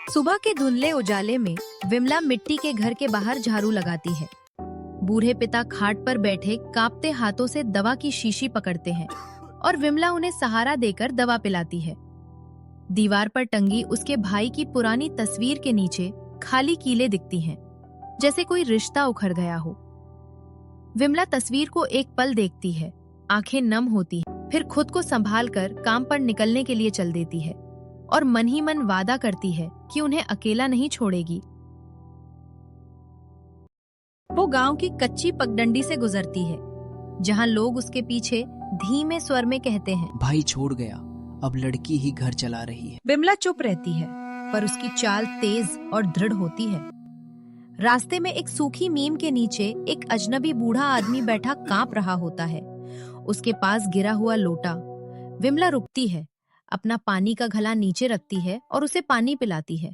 सुबह के धुंधले उजाले में विमला मिट्टी के घर के बाहर झाड़ू लगाती है। बूढ़े पिता खाट पर बैठे कांपते हाथों से दवा की शीशी पकड़ते हैं और विमला उन्हें सहारा देकर दवा पिलाती है। दीवार पर टंगी उसके भाई की पुरानी तस्वीर के नीचे खाली कीले दिखती हैं, जैसे कोई रिश्ता उखड़ गया हो। विमला तस्वीर को एक पल देखती है, आंखें नम होती हैं, फिर खुद को संभालकर काम पर निकलने के लिए चल देती है और मन ही मन वादा करती है कि उन्हें अकेला नहीं छोड़ेगी। वो गांव की कच्ची पगडंडी से गुजरती है, जहां लोग उसके पीछे धीमे स्वर में कहते हैं, भाई छोड़ गया, अब लड़की ही घर चला रही है। विमला चुप रहती है, पर उसकी चाल तेज और दृढ़ होती है। रास्ते में एक सूखी नीम के नीचे एक अजनबी बूढ़ा आदमी बैठा कांप रहा होता है। उसके पास गिरा हुआ लोटा। विमला रुकती है, अपना पानी का घड़ा नीचे रखती है और उसे पानी पिलाती है।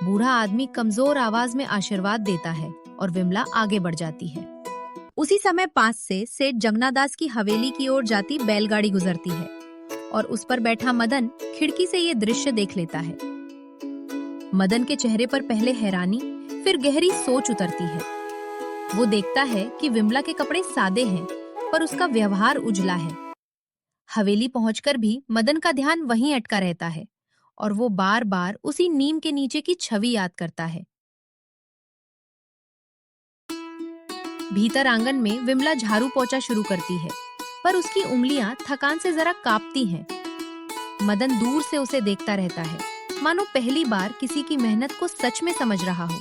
बूढ़ा आदमी कमजोर आवाज में आशीर्वाद देता है और विमला आगे बढ़ जाती है। उसी समय पास से सेठ जमनादास की हवेली की ओर जाती बैलगाड़ी गुजरती है और उस पर बैठा मदन खिड़की से ये दृश्य देख लेता है। मदन के चेहरे पर पहले हैरानी, फिर गहरी सोच उतरती है। वो देखता है कि विमला के कपड़े सादे हैं, पर उसका व्यवहार उजला है। हवेली पहुंचकर भी मदन का ध्यान वहीं अटका रहता है और वो बार बार उसी नीम के नीचे की छवि याद करता है। भीतर आंगन में विमला झाड़ू पोंछा शुरू करती है, पर उसकी उंगलियां थकान से जरा कांपती हैं। मदन दूर से उसे देखता रहता है, मानो पहली बार किसी की मेहनत को सच में समझ रहा हो।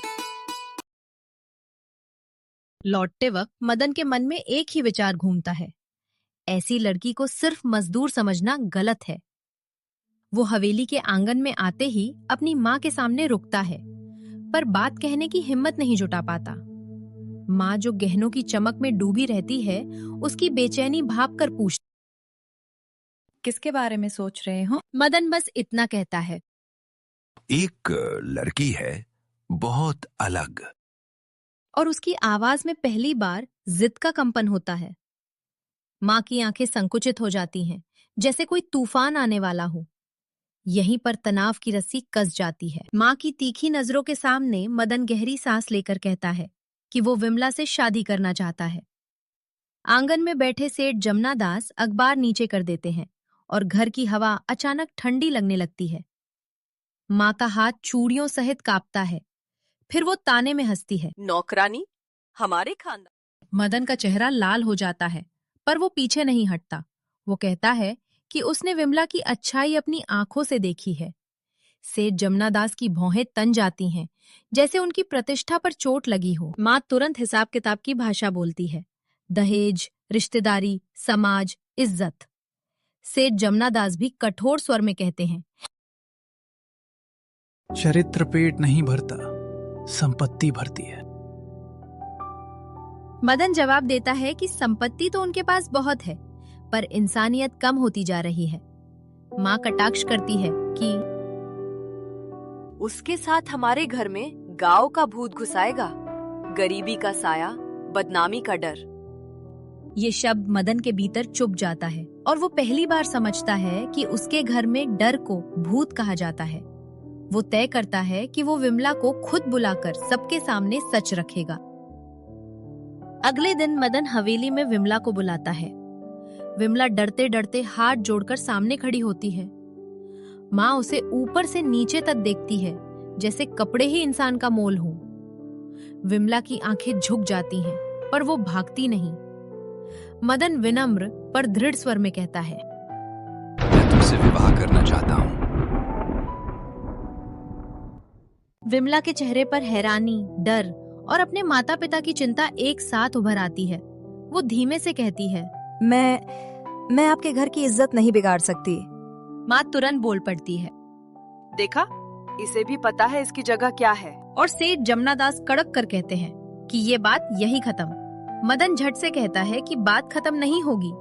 लौटते वक्त मदन के मन में एक ही विचार घूमता है, ऐसी लड़की को सिर्फ मजदूर समझना गलत है। वो हवेली के आंगन में आते ही अपनी माँ के सामने रुकता है, पर बात कहने की हिम्मत नहीं जुटा पाता। माँ, जो गहनों की चमक में डूबी रहती है, उसकी बेचैनी भाप कर पूछती, किसके बारे में सोच रहे हो? मदन बस इतना कहता है, एक लड़की है, बहुत अलग। और उसकी आवाज में पहली बार जिद का कंपन होता है। माँ की आंखें संकुचित हो जाती हैं, जैसे कोई तूफान आने वाला हो। यहीं पर तनाव की रस्सी कस जाती है। माँ की तीखी नजरों के सामने मदन गहरी सांस लेकर कहता है कि वो विमला से शादी करना चाहता है। आंगन में बैठे सेठ जमनादास अखबार नीचे कर देते हैं और घर की हवा अचानक ठंडी लगने लगती है। माँ का हाथ चूड़ियों सहित कांपता है, फिर वो ताने में हंसती है, नौकरानी, हमारे खानदान। मदन का चेहरा लाल हो जाता है, पर वो पीछे नहीं हटता। वो कहता है कि उसने विमला की अच्छाई अपनी आंखों से देखी है। सेठ जमनादास की भौहें तन जाती हैं, जैसे उनकी प्रतिष्ठा पर चोट लगी हो। माँ तुरंत हिसाब किताब की भाषा बोलती है, दहेज, रिश्तेदारी, समाज, इज्जत। सेठ जमनादास भी कठोर स्वर में कहते हैं, चरित्र पेट नहीं भरता, संपत्ति भरती है। मदन जवाब देता है कि संपत्ति तो उनके पास बहुत है, पर इंसानियत कम होती जा रही है। माँ कटाक्ष करती है कि उसके साथ हमारे घर में गांव का भूत घुसाएगा, गरीबी का साया, बदनामी का डर। ये शब्द मदन के भीतर चुप जाता है और वो पहली बार समझता है कि उसके घर में डर को भूत कहा जाता है। वो तय करता है कि वो विमला को खुद बुलाकर सबके सामने सच रखेगा। अगले दिन मदन हवेली में विमला को बुलाता है। विमला डरते डरते हाथ जोड़कर सामने खड़ी होती है। माँ उसे ऊपर से नीचे तक देखती है, जैसे कपड़े ही इंसान का मोल हो। विमला की आंखें झुक जाती हैं, पर वो भागती नहीं। मदन विनम्र पर दृढ़ स्वर में कहता है, मैं तुमसे विवाह करना चाहता हूँ। विमला के चेहरे पर हैरानी, डर और अपने माता पिता की चिंता एक साथ उभर आती है। वो धीमे से कहती है, मैं आपके घर की इज्जत नहीं बिगाड़ सकती। माँ तुरंत बोल पड़ती है, देखा, इसे भी पता है इसकी जगह क्या है। और सेठ जमनादास कड़क कर कहते हैं कि ये बात यही खत्म। मदन झट से कहता है कि बात खत्म नहीं होगी,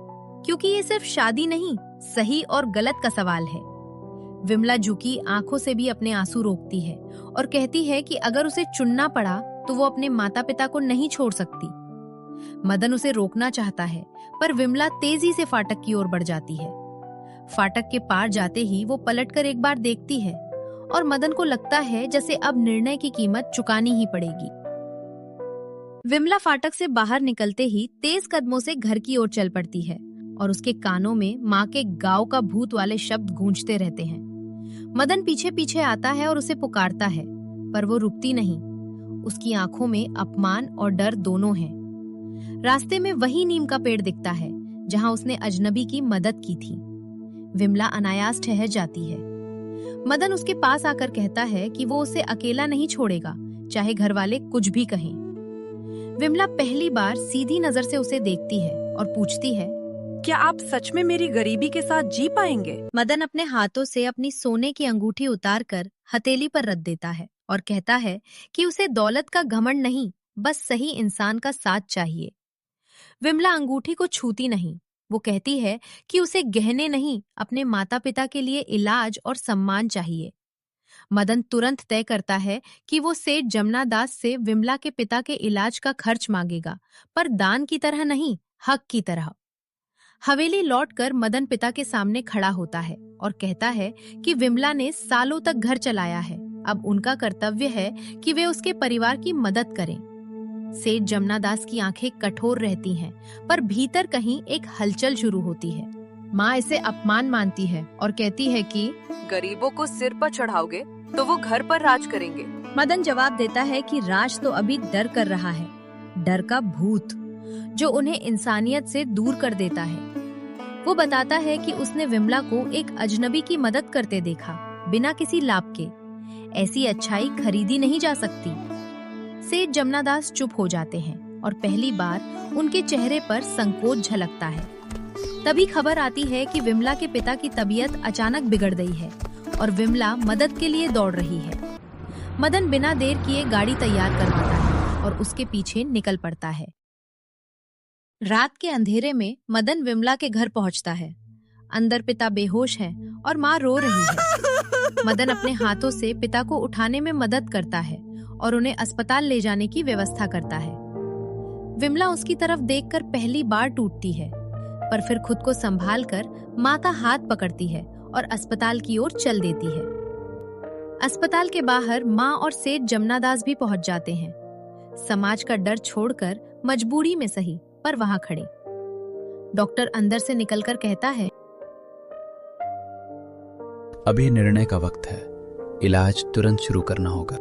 क्योंकि ये सिर्फ शादी नहीं, सही और गलत का सवाल है। विमला झुकी आंखों से भी अपने आंसू रोकती है और कहती है कि अगर उसे चुनना पड़ा तो वो अपने माता पिता को नहीं छोड़ सकती। मदन उसे रोकना चाहता है, पर विमला तेजी से फाटक की ओर बढ़ जाती है। फाटक के पार जाते ही वो पलटकर एक बार देखती है और मदन को लगता है जैसे अब निर्णय की कीमत चुकानी ही पड़ेगी। विमला फाटक से बाहर निकलते ही तेज कदमों से घर की ओर चल पड़ती है और उसके कानों में माँ के गाँव का भूत वाले शब्द गूंजते रहते हैं। मदन पीछे पीछे आता है और उसे पुकारता है, पर वो रुकती नहीं। उसकी आंखों में अपमान और डर दोनों हैं। रास्ते में वही नीम का पेड़ दिखता है जहां उसने अजनबी की मदद की थी। विमला अनायास ठहर जाती है। मदन उसके पास आकर कहता है कि वो उसे अकेला नहीं छोड़ेगा, चाहे घर वाले कुछ भी कहें। विमला पहली बार सीधी नजर से उसे देखती है और पूछती है, क्या आप सच में मेरी गरीबी के साथ जी पाएंगे? मदन अपने हाथों से अपनी सोने की अंगूठी उतारकर हथेली पर रख देता है और कहता है कि उसे दौलत का घमंड नहीं, बस सही इंसान का साथ चाहिए। विमला अंगूठी को छूती नहीं। वो कहती है कि उसे गहने नहीं, अपने माता पिता के लिए इलाज और सम्मान चाहिए। मदन तुरंत तय करता है कि वो सेठ जमना दास से विमला के पिता के इलाज का खर्च मांगेगा, पर दान की तरह नहीं, हक की तरह। हवेली लौटकर मदन पिता के सामने खड़ा होता है और कहता है कि विमला ने सालों तक घर चलाया है, अब उनका कर्तव्य है कि वे उसके परिवार की मदद करें। सेठ जमना दास की आंखें कठोर रहती हैं, पर भीतर कहीं एक हलचल शुरू होती है। माँ इसे अपमान मानती है और कहती है कि गरीबों को सिर पर चढ़ाओगे तो वो घर पर राज करेंगे। मदन जवाब देता है कि राज तो अभी डर कर रहा है, डर का भूत जो उन्हें इंसानियत से दूर कर देता है। वो बताता है कि उसने विमला को एक अजनबी की मदद करते देखा, बिना किसी लाभ के। ऐसी अच्छाई खरीदी नहीं जा सकती। सेठ जमनादास चुप हो जाते हैं और पहली बार उनके चेहरे पर संकोच झलकता है। तभी खबर आती है कि विमला के पिता की तबीयत अचानक बिगड़ गई है और विमला मदद के लिए दौड़ रही है। मदन बिना देर किए गाड़ी तैयार करवाता है और उसके पीछे निकल पड़ता है। रात के अंधेरे में मदन विमला के घर पहुंचता है। अंदर पिता बेहोश है और माँ रो रही है। मदन अपने हाथों से पिता को उठाने में मदद करता है और उन्हें अस्पताल ले जाने की व्यवस्था करता है। विमला उसकी तरफ देखकर पहली बार टूटती है, पर फिर खुद को संभालकर माँ का हाथ पकड़ती है और अस्पताल की ओर चल देती है। अस्पताल के बाहर माँ और सेठ जमनादास भी पहुंच जाते हैं। समाज का डर छोड़कर मजबूरी में सही, पर वहां खड़े। डॉक्टर अंदर से निकलकर कहता है, अभी निर्णय का वक्त है, इलाज तुरंत शुरू करना होगा।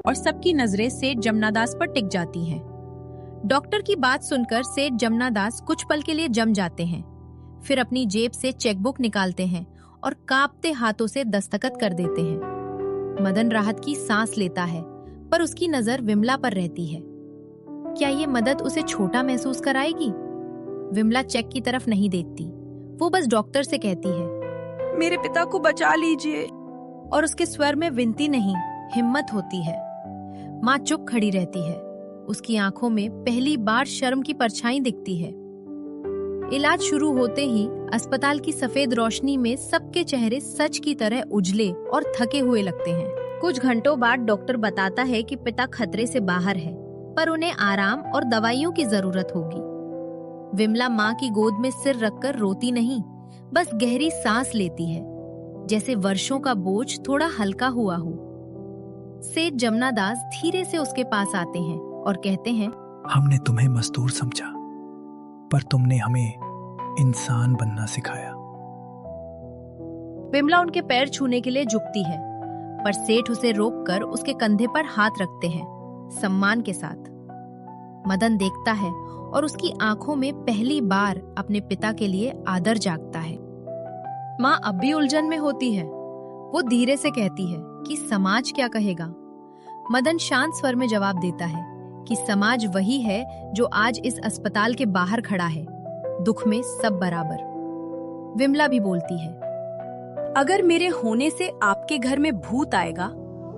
और सबकी नजरें सेठ जमनादास पर टिक जाती हैं। डॉक्टर की बात सुनकर सेठ जमनादास कुछ पल के लिए जम जाते हैं, फिर अपनी जेब से चेकबुक निकालते हैं और कांपते हाथों से दस्तखत कर देते हैं। मदन राहत की सांस लेता है, पर उसकी नजर विमला पर रहती है। क्या ये मदद उसे छोटा महसूस कराएगी? विमला चेक की तरफ नहीं देखती। वो बस डॉक्टर से कहती है, मेरे पिता को बचा लीजिए। और उसके स्वर में विनती नहीं, हिम्मत होती है। माँ चुप खड़ी रहती है। उसकी आंखों में पहली बार शर्म की परछाई दिखती है। इलाज शुरू होते ही अस्पताल की सफेद रोशनी में सबके चेहरे सच की तरह उजले और थके हुए लगते हैं। कुछ घंटों बाद डॉक्टर बताता है कि पिता खतरे से बाहर है, पर उन्हें आराम और दवाइयों की जरूरत होगी। विमला माँ की गोद में सिर रखकर रोती नहीं, बस गहरी सांस लेती है, जैसे वर्षों का बोझ थोड़ा हल्का हुआ हो। सेठ जमनादास धीरे से उसके पास आते हैं और कहते हैं, हमने तुम्हें मजदूर समझा, पर तुमने हमें इंसान बनना सिखाया। विमला उनके पैर छूने के लिए झुकती है, पर सेठ उसे रोककर उसके कंधे पर हाथ रखते हैं, सम्मान के साथ। मदन देखता है और उसकी आंखों में पहली बार अपने पिता के लिए आदर जागता है। माँ अब भी उलझन में होती है। वो धीरे से कहती है कि समाज क्या कहेगा। मदन शांत स्वर में जवाब देता है कि समाज वही है जो आज इस अस्पताल के बाहर खड़ा है, दुख में सब बराबर। विमला भी बोलती है, अगर मेरे होने से आपके घर में भूत आएगा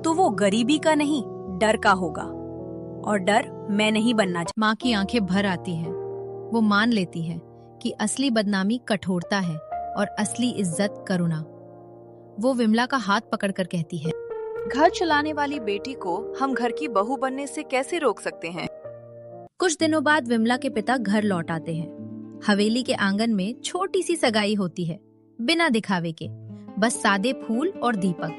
तो वो गरीबी का नहीं, डर का होगा, और डर मैं नहीं बनना चाहती। माँ की आंखें भर आती हैं। वो मान लेती है कि असली बदनामी कठोरता है और असली इज्जत करुणा। वो विमला का हाथ पकड़कर कहती है, घर चलाने वाली बेटी को हम घर की बहू बनने से कैसे रोक सकते हैं? कुछ दिनों बाद विमला के पिता घर लौट आते हैं। हवेली के आंगन में छोटी सी सगाई होती है, बिना दिखावे के, बस सादे फूल और दीपक।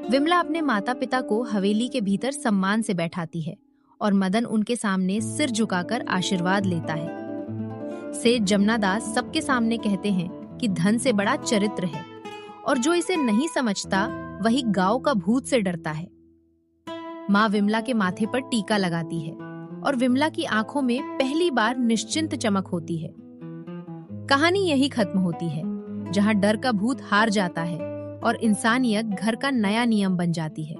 विमला अपने माता पिता को हवेली के भीतर सम्मान से बैठाती है और मदन उनके सामने सिर झुकाकर आशीर्वाद लेता है। सेठ जमनादास सबके सामने कहते हैं कि धन से बड़ा चरित्र है और जो इसे नहीं समझता वही गांव का भूत से डरता है। माँ विमला के माथे पर टीका लगाती है और विमला की आंखों में पहली बार निश्चिंत चमक होती है। कहानी यही खत्म होती है, जहां डर का भूत हार जाता है और इंसानियत घर का नया नियम बन जाती है।